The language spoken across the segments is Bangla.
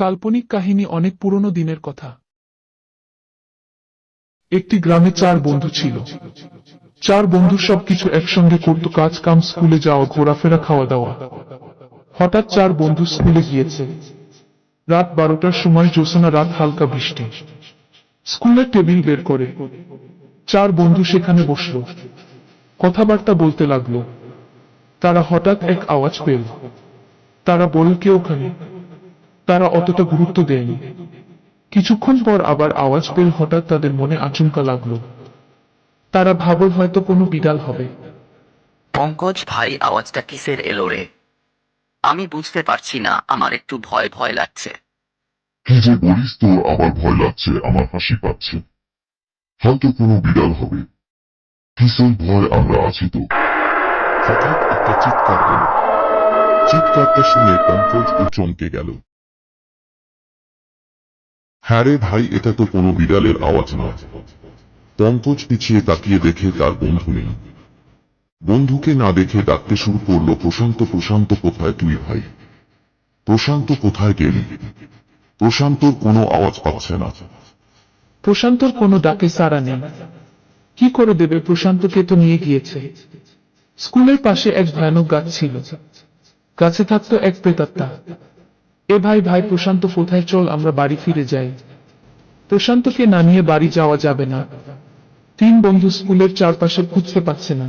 কাল্পনিক কাহিনী অনেক পুরনো দিনের কথা। একটি গ্রামে 4 বন্ধু ছিল। 4 বন্ধু সবকিছু একসঙ্গে করত, কাজ কাম, স্কুলে যাওয়া, ঘোরাফেরা, খাওয়া দাওয়া। হঠাৎ 4 বন্ধু স্কুলে গিয়েছে। রাত 12টার সময়, জ্যোৎস্না রাত, হালকা বৃষ্টি। স্কুলের টেবিল বের করে 4 বন্ধু সেখানে বসল। কথাবার্তা বলতে লাগলো। তারা হঠাৎ এক আওয়াজ পেল। তারা বলল, কে ওখানে? তারা অতটা গুরুত্ব দেয়নি। কিছুক্ষণ পর আবার আওয়াজ পেল। হঠাৎ তাদের মনে আচমকা লাগলো। তারা ভাবল হয়তো কোনো বিড়াল হবে। পঙ্কজ ভাই, আওয়াজটা কিসের এলো রে? আমি বুঝতে পারছি না, আমার একটু ভয় ভয় লাগছে। কি যে বলিস, তোর আবার ভয় লাগছে? আমার হাসি পাচ্ছে। হয়তো কোনো বিড়াল হবে। কিসের ভয়, আমরা আছি তো। হঠাৎ একটা চিৎকার এলো। চিৎকারটা শুনে পঙ্কজ ও চমকে গেল। হ্যাঁ রে ভাই, এটা তো কোনো বিড়ালের আওয়াজ না। পঙ্কজ পিছিয়ে তাকিয়ে দেখে তার বন্ধু নেই। বন্ধুকে না দেখে ডাকতে শুরু করলো, প্রশান্ত, প্রশান্ত, কোথায় তুই ভাই? প্রশান্ত, কোথায় গেলি? প্রশান্তর কোনো আওয়াজ পাচ্ছে না। প্রশান্তর কোনো ডাকে সাড়া নেই। কি করে দেবে? প্রশান্তকে তো নিয়ে গিয়েছে। স্কুলের পাশে এক ভয়ানক গাছ ছিল। গাছে থাকতো এক প্রেতাত্মা। এ ভাই ভাই, প্রশান্ত কোথায়? চল আমরা বাড়ি ফিরে যাই। প্রশান্তকে না নিয়ে বাড়ি যাওয়া যাবে না। 3 বন্ধু স্কুলের চারপাশে খুঁজতে পাচ্ছে না।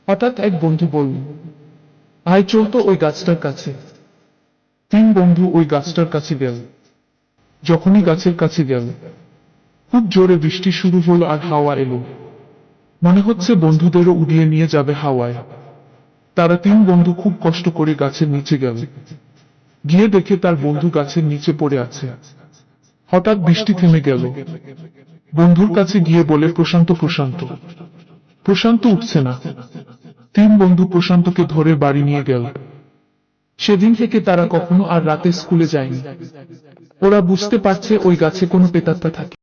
হঠাৎ এক বন্ধু বলল, ভাই চল তো ওই গাছটার কাছে। 3 বন্ধু ওই গাছটার কাছে গেল। যখনই গাছের কাছে গেল, খুব জোরে বৃষ্টি শুরু হলো আর হাওয়া এলো। মনে হচ্ছে বন্ধুদেরও উড়িয়ে নিয়ে যাবে হাওয়ায়। তারা 3 বন্ধু খুব কষ্ট করে গাছের নিচে গেল। গিয়ে দেখে তার বন্ধু গাছের নিচে পড়ে আছে। হঠাৎ বৃষ্টি থেমে গেল। বন্ধুর কাছে গিয়ে বলে, প্রশান্ত, প্রশান্ত। প্রশান্ত উঠছে না। 3 বন্ধু প্রশান্তকে ধরে বাড়ি নিয়ে গেল। সেদিন থেকে তারা কখনো আর রাতে স্কুলে যায়নি। ওরা বুঝতে পারছে ওই গাছে কোনো প্রেতাত্মা থাকে।